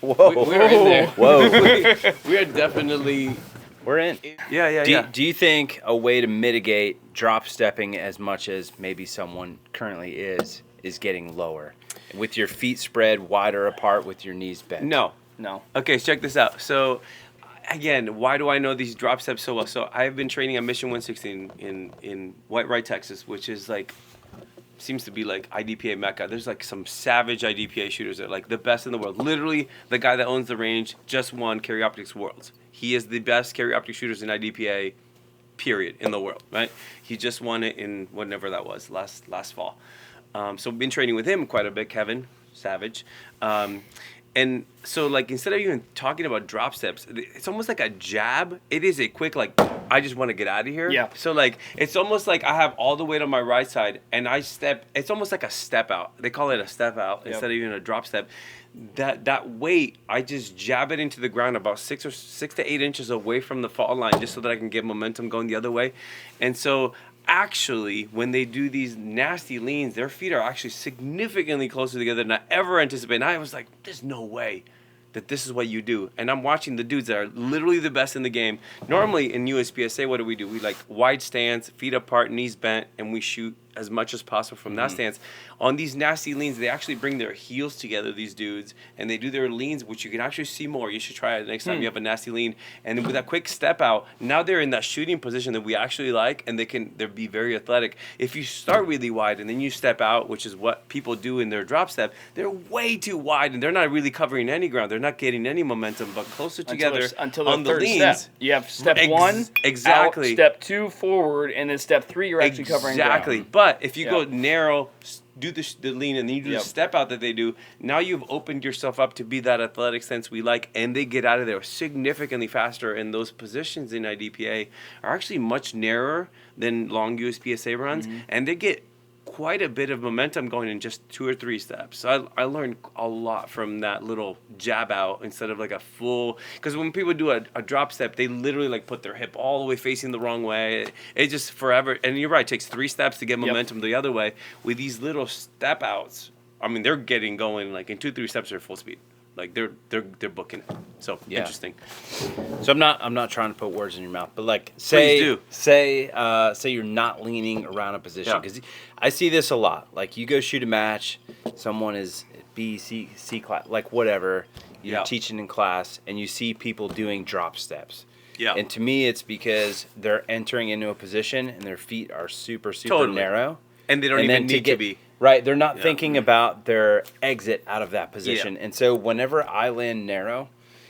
Whoa. We're in there. Whoa. We are definitely. We're in. Do you think a way to mitigate drop stepping as much as maybe someone currently is getting lower? With your feet spread wider apart with your knees bent? No. No. Okay, check this out. So, again, why do I know these drop steps so well? So, I've been training at Mission 116 in White Wright, Texas, which is like, seems to be like IDPA Mecca. There's like some savage IDPA shooters that are like the best in the world. Literally, the guy that owns the range just won Carry Optics Worlds. He is the best Carry Optic shooters in IDPA, period, in the world, right? He just won it in whenever that was, last fall. So I've been training with him quite a bit, Kevin Savage. And so, like, instead of even talking about drop steps, it's almost like a jab. It is a quick, like, I just want to get out of here. Yeah. So, like, it's almost like I have all the weight on my right side, and I step. It's almost like a step out. They call it a step out instead of even a drop step. That weight, I just jab it into the ground about 6 to 8 inches away from the fall line, just so that I can get momentum going the other way. And so, actually, when they do these nasty leans, their feet are actually significantly closer together than I ever anticipated. And I was like, there's no way that this is what you do. And I'm watching the dudes that are literally the best in the game. Normally in USPSA, what do? We like wide stance, feet apart, knees bent, and we shoot as much as possible from that stance. On these nasty leans, they actually bring their heels together, these dudes, and they do their leans, which you can actually see more. You should try it next time you have a nasty lean. And with that quick step out, now they're in that shooting position that we actually like, and they'll be very athletic. If you start really wide and then you step out, which is what people do in their drop step, they're way too wide, and they're not really covering any ground. They're not getting any momentum, but closer together until on the third leans. step. You have step one, exactly. out, step 2 forward, and then step 3 you're actually covering ground. Exactly. But if you go narrow, do the lean, and then you do the step out that they do, now you've opened yourself up to be that athletic sense we like, and they get out of there significantly faster. And those positions in IDPA are actually much narrower than long USPSA runs, and they get quite a bit of momentum going in just 2 or 3 steps. So I learned a lot from that little jab out instead of like a full, because when people do a drop step, they literally like put their hip all the way facing the wrong way. It just forever, and you're right, it takes 3 steps to get momentum the other way. With these little step outs, I mean, they're getting going like in 2-3 steps they're full speed. Like they're booking it. So interesting. So I'm not trying to put words in your mouth, but like say you're not leaning around a position, because I see this a lot. Like you go shoot a match, someone is B, C class, like whatever. You're teaching in class, and you see people doing drop steps. Yeah. And to me, it's because they're entering into a position and their feet are super narrow, and they don't even need to be. Right, they're not thinking about their exit out of that position, and so whenever I land narrow,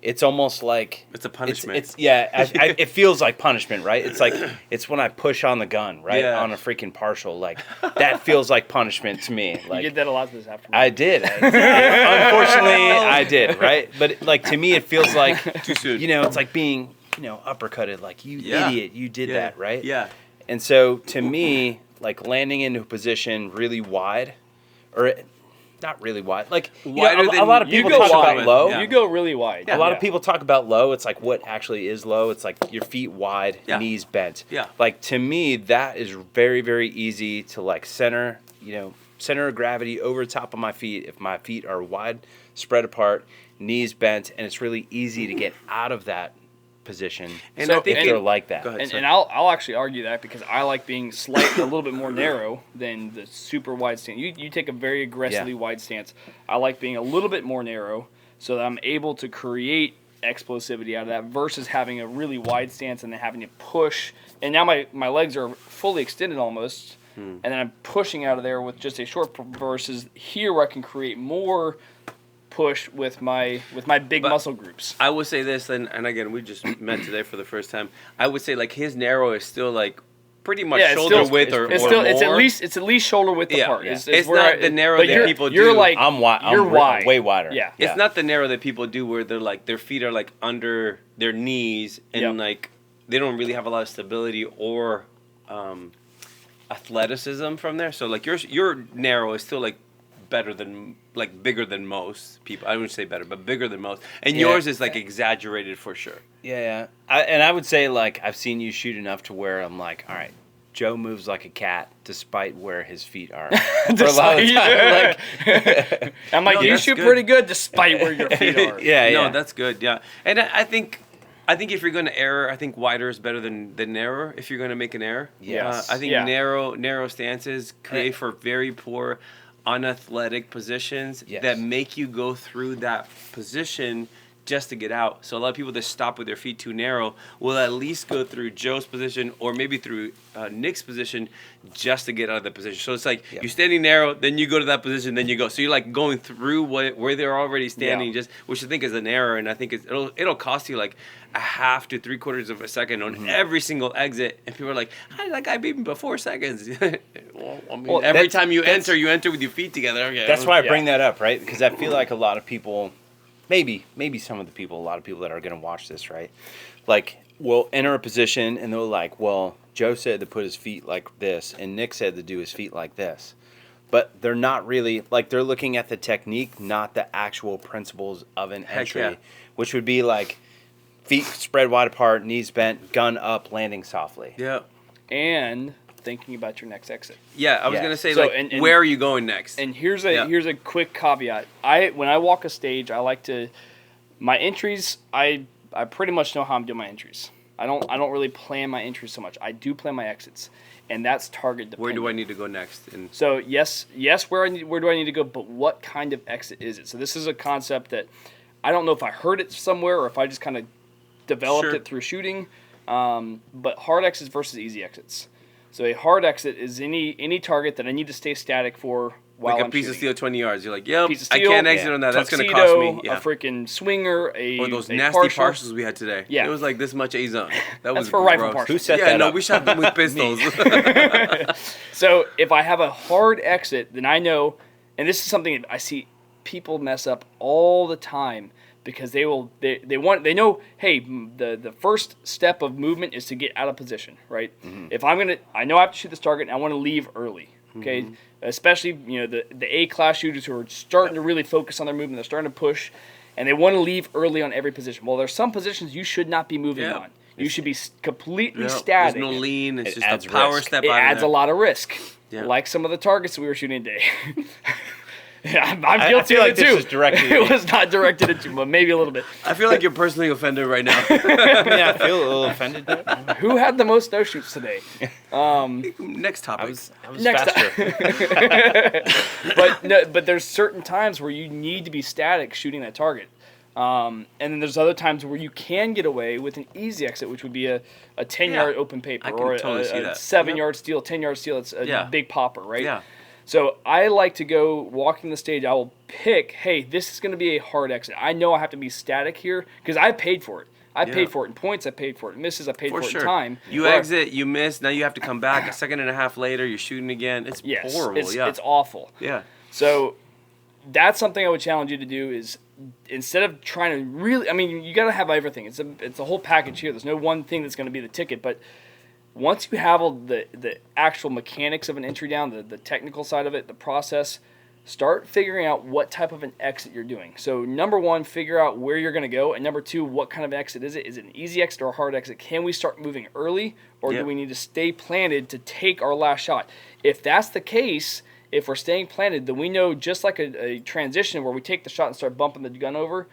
it's almost like it's a punishment. It feels like punishment, right? It's like it's when I push on the gun, right, on a freaking partial, like that feels like punishment to me. Like you did that a lot this afternoon. I did. Unfortunately, I did, right? But like to me, it feels like too soon. You know, it's like being uppercutted, like you idiot, you did that, right? Yeah. And so to me, like landing into a position really wide, or not really wide, like a lot of people talk about low. You go really wide. A lot of people talk about low. It's like what actually is low. It's like your feet wide, knees bent. Yeah. Like to me, that is very, very easy to like center of gravity over the top of my feet. If my feet are wide, spread apart, knees bent, and it's really easy to get out of that position. And I think they're like that. And I'll actually argue that, because I like being slightly a little bit more narrow than the super wide stance. You take a very aggressively wide stance. I like being a little bit more narrow so that I'm able to create explosivity out of that versus having a really wide stance and then having to push. And now my legs are fully extended almost, and then I'm pushing out of there with just a short versus here where I can create more push with my big muscle groups. I would say this, and again, we just met today for the first time. I would say like his narrow is still like pretty much shoulder width or more. It's at least shoulder width apart. It's not the narrow that people do. You're like I'm wide. You're wide. Way wider. Yeah. It's not the narrow that people do where they're like their feet are like under their knees and like they don't really have a lot of stability or athleticism from there. So like your narrow is still like bigger than most people. I wouldn't say better, but bigger than most. And yours is like exaggerated for sure. Yeah. I would say like I've seen you shoot enough to where I'm like, all right, Joe moves like a cat despite where his feet are. For a lot of time. Like, I'm like, you shoot pretty good despite where your feet are. Yeah. No, that's good. Yeah, and I think if you're going to error, I think wider is better than narrower. If you're going to make an error, Yes. I think narrow stances create for very poor, unathletic positions that make you go through that position just to get out. So a lot of people that stop with their feet too narrow will at least go through Joe's position or maybe through Nick's position just to get out of the position. So it's like you're standing narrow, then you go to that position, then you go. So you're like going through where they're already standing, just which I think is an error, and I think it'll cost you like a half to 3/4 of a second on every single exit. And people are like, "How did that guy beat me by 4 seconds?" well, every time you enter with your feet together. Okay, that's why I bring that up, right? Because I feel like a lot of people. Maybe some of the people, a lot of people that are going to watch this, right? Like, will enter a position and they're like, well, Joe said to put his feet like this, and Nick said to do his feet like this. But they're not really, like, they're looking at the technique, not the actual principles of an entry, which would be like feet spread wide apart, knees bent, gun up, landing softly. Yeah. And thinking about your next exit. Yeah, I was gonna say, so, where are you going next? And here's a quick caveat. When I walk a stage, I like to my entries. I pretty much know how I'm doing my entries. I don't really plan my entries so much. I do plan my exits, and that's target dependent. Where do I need to go next? So yes, where do I need to go? But what kind of exit is it? So this is a concept that I don't know if I heard it somewhere or if I just kind of developed it through shooting. But hard exits versus easy exits. So a hard exit is any target that I need to stay static for while like I'm a piece shooting. of steel, 20 yards. You're like, yep, piece of steel, I can't exit on that. That's going to cost me. A freaking swinger, or those nasty partials we had today. Yeah. It was like this much A-zone. That was for rifle partials. Who set that up? We shot them with pistols. So if I have a hard exit, then I know, and this is something I see people mess up all the time, because they know, hey, the first step of movement is to get out of position, right? Mm-hmm. If I know I have to shoot this target and I want to leave early, okay? Especially, the A-class shooters who are starting to really focus on their movement, they're starting to push, and they want to leave early on every position. Well, there's some positions you should not be moving on. You should be completely static. There's no lean. It's just a power step out of it adds a lot of risk, yeah. like some of the targets that we were shooting today. Yeah, I'm guilty of it too. It was not directed at you, but maybe a little bit. I feel like you're personally offended right now. I feel a little offended. Who had the most no shoots today? Next topic. I was faster. But there's certain times where you need to be static shooting that target. And then there's other times where you can get away with an easy exit, which would be a 10-yard open paper or a 7-yard steal, 10-yard steal. It's a big popper, right? Yeah. So I like to go walking the stage. I will pick, hey, this is going to be a hard exit. I know I have to be static here because I paid for it. I paid for it in points. I paid for it in misses. I paid for it in time. You exit, you miss. Now you have to come back a second and a half later. You're shooting again. It's horrible. It's awful. Yeah. So that's something I would challenge you to do is instead of trying to really, you got to have everything. It's a whole package here. There's no one thing that's going to be the ticket, but once you have all the actual mechanics of an entry down, the technical side of it, the process, start figuring out what type of an exit you're doing. So number one, figure out where you're going to go. And number two, what kind of exit is it? Is it an easy exit or a hard exit? Can we start moving early, or do we need to stay planted to take our last shot? If that's the case, if we're staying planted, then we know, just like a transition where we take the shot and start bumping the gun over,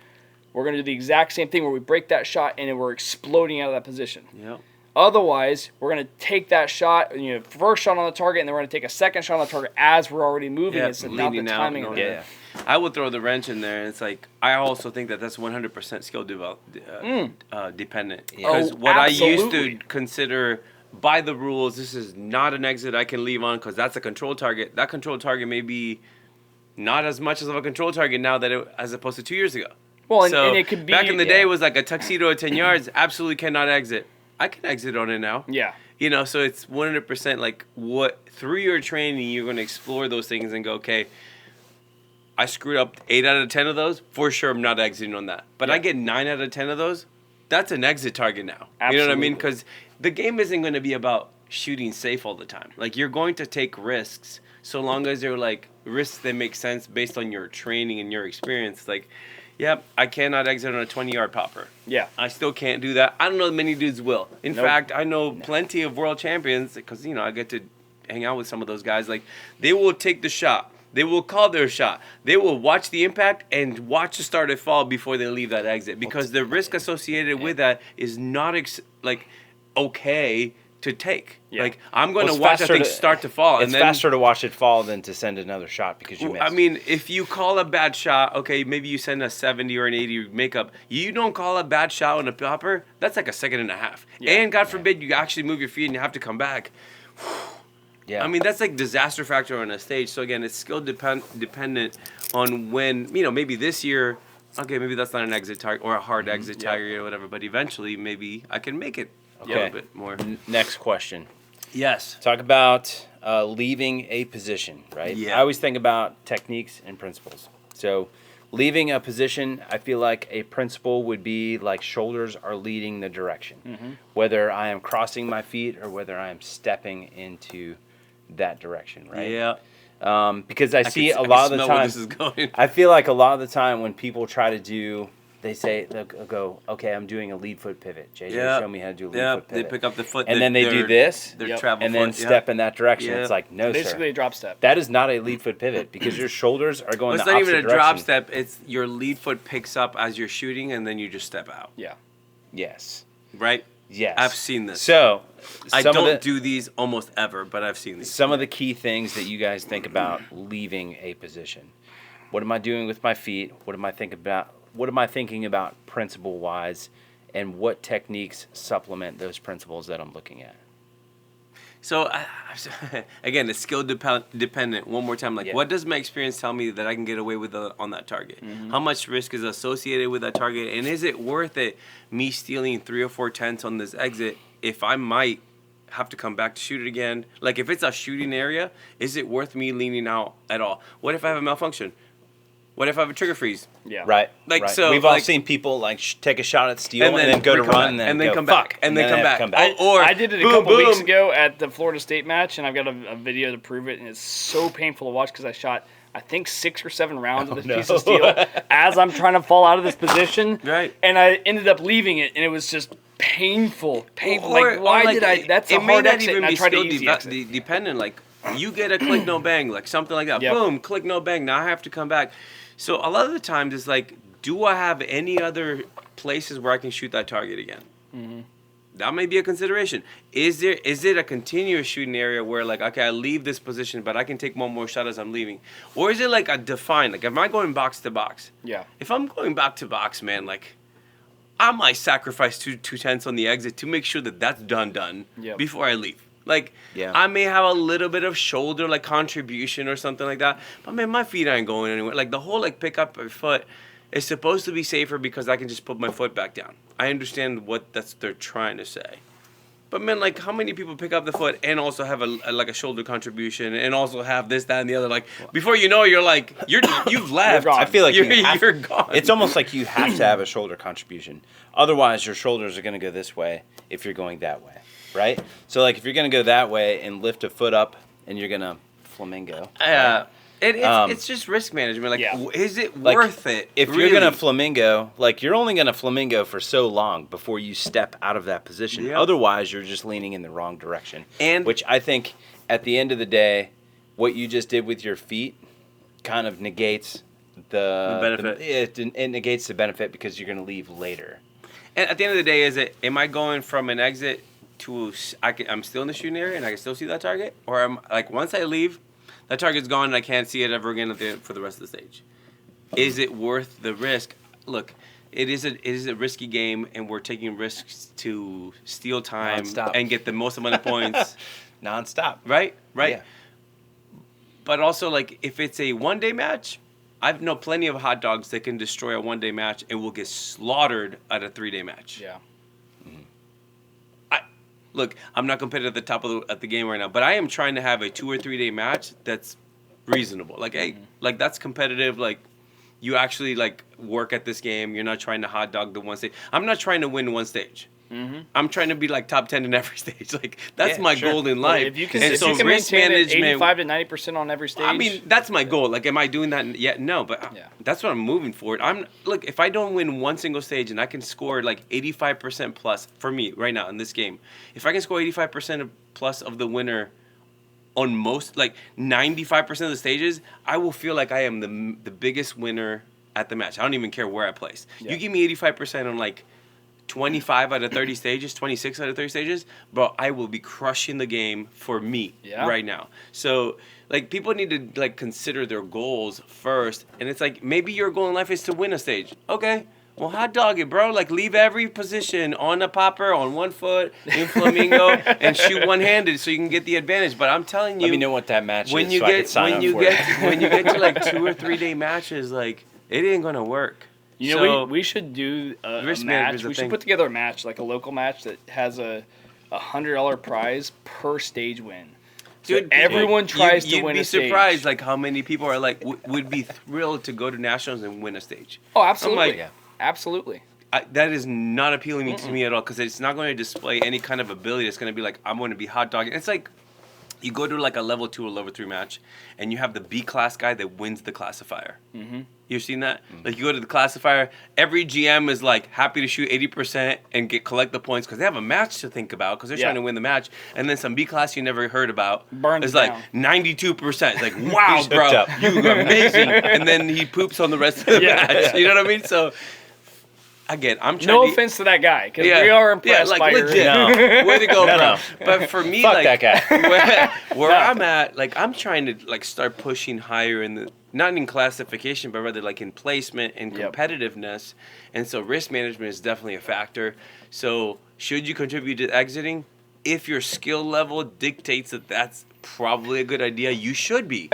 we're going to do the exact same thing where we break that shot and then we're exploding out of that position. Yep. Otherwise, we're going to take that shot, first shot on the target, and then we're going to take a second shot on the target as we're already moving. It's not the timing of it. I would throw the wrench in there. And it's like, I also think that's 100% skill dependent. Because what I used to consider by the rules, this is not an exit I can leave on because that's a control target. That control target may be not as much as of a control target now as opposed to 2 years ago. Well, and it could be back in the day, it was like a tuxedo at 10 yards. Absolutely cannot exit. I can exit on it now. Yeah. So it's 100% like through your training, you're going to explore those things and go, okay, I screwed up 8 out of 10 of those. For sure, I'm not exiting on that. But I get 9 out of 10 of those. That's an exit target now. Absolutely. You know what I mean? Because the game isn't going to be about shooting safe all the time. Like, you're going to take risks so long as they're like risks that make sense based on your training and your experience. Like, Yep, I cannot exit on a 20-yard popper. Yeah. I still can't do that. I don't know many dudes will. In Nope. fact, I know plenty of world champions because, I get to hang out with some of those guys. Like, they will take the shot. They will call their shot. They will watch the impact and watch the starter fall before they leave that exit because the risk associated with that is not, okay to take. Yeah. Like, I'm going Well, to it's watch that faster thing to- start to fall. It's and then, faster to watch it fall than to send another shot because you missed. I mean, if you call a bad shot, okay, maybe you send a 70 or an 80 makeup. You don't call a bad shot on a popper, that's like a second and a half. Yeah. And God forbid you actually move your feet and you have to come back. yeah. I mean, that's like disaster factor on a stage. So again, it's skill dependent on when, maybe this year, okay, maybe that's not an exit target or a hard exit target or whatever, but eventually maybe I can make it a little bit more. Next question. Yes. Talk about leaving a position, right? Yeah. I always think about techniques and principles. So, leaving a position, I feel like a principle would be like shoulders are leading the direction. Whether I am crossing my feet or whether I am stepping into that direction, right? Yeah. Because I see can a lot of the smell where time. this is going. I feel like a lot of the time when people try to do, they'll go, okay, I'm doing a lead foot pivot. JJ, Yeah. show me how to do a lead Yeah, foot they pivot. pick up the foot. And then they do this, Their Yep. travel and then foot, yeah. step in that direction. Yeah. It's like, no, Basically sir. a drop step. That is not a lead foot pivot because your shoulders are going Well, the it's not opposite even a drop direction. step. It's your lead foot picks up as you're shooting, and then you just step out. Yeah. Yes. Right? Yes. I've seen this. So, I some of don't the- do these almost ever, but I've seen these. some of the key things that you guys think about leaving a position. What am I doing with my feet? What am I thinking about principle wise, and what techniques supplement those principles that I'm looking at? So, again, it's skill dependent. One more time, like, Yeah. what does my experience tell me that I can get away with on that target? How much risk is associated with that target? And is it worth it, me stealing 3 or 4 tenths on this exit, if I might have to come back to shoot it again? Like, if it's a shooting area, is it worth me leaning out at all? What if I have a malfunction? What if I have a trigger freeze? Yeah. Right. Like, right. so, we've all like- seen people like take a shot at steel and then go to come run back, and then go, come fuck, back, and then they come have back. to come back. Or I did it a boom, couple weeks boom. ago at the Florida State match, and I've got a video to prove it, and it's so painful to watch because I shot, I think, 6 or 7 rounds of this piece of steel as I'm trying to fall out of this position. Right. And I ended up leaving it, and it was just painful. Painful. Or- like, why or, like, did I? That's a it may hard not exit, even and I be tried to skill easy exit. dependent. Like, you get a click, no bang, like something like that. Yep. Boom, click, no bang. Now I have to come back. So a lot of the times it's like, do I have any other places where I can shoot that target again? That may be a consideration. Is it a continuous shooting area where, like, okay, I leave this position, but I can take one more shot as I'm leaving? Or is it like a defined, like, am I going box to box? Yeah. If I'm going back to box, man, like, I might sacrifice two tenths on the exit to make sure that that's done Yep. before I leave. Like, Yeah. I may have a little bit of shoulder, like, contribution or something like that, but, man, my feet ain't going anywhere. Like, the whole, like, pick up my foot is supposed to be safer because I can just put my foot back down. I understand what they're trying to say. But, man, like, how many people pick up the foot and also have a shoulder contribution and also have this, that, and the other? Like, before you know, you're like, you've left. gone. I feel like you're gone. It's almost like you have to have a shoulder contribution. Otherwise, your shoulders are going to go this way if you're going that way, right? So, like, if you're going to go that way and lift a foot up and you're going to flamingo. right? It's just risk management. Like, Yeah. is it Like, worth it? If really? you're going to flamingo, like, you're only going to flamingo for so long before you step out of that position. Yep. Otherwise, you're just leaning in the wrong direction. And- which I think at the end of the day, what you just did with your feet kind of negates the benefit. it negates the benefit because you're going to leave later. And at the end of the day, am I going from an exit to I'm still in the shooting area and I can still see that target, or am like once I leave, that target's gone and I can't see it ever again for the rest of the stage? Is it worth the risk? Look, it is a risky game, and we're taking risks to steal time Non-stop. and get the most amount of points. Non-stop. Right. Yeah. But also, like, if it's a one-day match, I've know plenty of hot dogs that can destroy a one-day match and will get slaughtered at a 3-day match. Yeah. Look, I'm not competitive at the top of the game right now, but I am trying to have a 2 or 3 day match that's reasonable. Like, hey, like, that's competitive. Like, you actually, like, work at this game. You're not trying to hot dog the one stage. I'm not trying to win one stage. I'm trying to be like top 10 in every stage. Like that's my goal in life. If you can, and if so you can risk maintain management, 85 to 90% on every stage. I mean, that's my goal. Like, am I doing that yet? No, but that's what I'm moving for. Look, if I don't win one single stage and I can score like 85% plus for me right now in this game, if I can score 85% plus of the winner on most, like 95% of the stages, I will feel like I am the biggest winner at the match. I don't even care where I place. You give me 85% on like 25 out of 30 stages, 26 out of 30 stages, bro, I will be crushing the game for me right now. So, like, people need to, like, consider their goals first. And it's like, maybe your goal in life is to win a stage. Okay, well, hot dog it, bro. Like, leave every position on a popper, on one foot, in flamingo, and shoot one-handed so you can get the advantage. But I'm telling you, let me know what that match when is you so I get can sign when up you for get it. when you get to like 2 or 3 day matches, like, it ain't gonna work. You know, we should do a match. We should put together a match, like a local match that has a $100 prize per stage win. So dude, everyone tries to win a stage. You'd be surprised, like, how many people are like would be thrilled to go to nationals and win a stage. Oh, absolutely, absolutely. That is not appealing to me at all because it's not going to display any kind of ability. It's going to be like, I'm going to be hot dogging. It's like you go to like a level 2 or level 3 match, and you have the B class guy that wins the classifier. You've seen that? Like, you go to the classifier, every GM is like happy to shoot 80% and collect the points because they have a match to think about because they're trying to win the match. And then some B class you never heard about is like 92%. It's like, wow, bro, you're amazing. And then he poops on the rest of the match. You know what I mean? So, again, I'm trying no offense to that guy, because we are impressed like, by legit. No. Way to go, bro. No. But for me, fuck like, that guy. where I'm at, like, I'm trying to like start pushing higher in the, not in classification, but rather like in placement and competitiveness. And so risk management is definitely a factor. So should you contribute to exiting? If your skill level dictates that that's probably a good idea, you should be.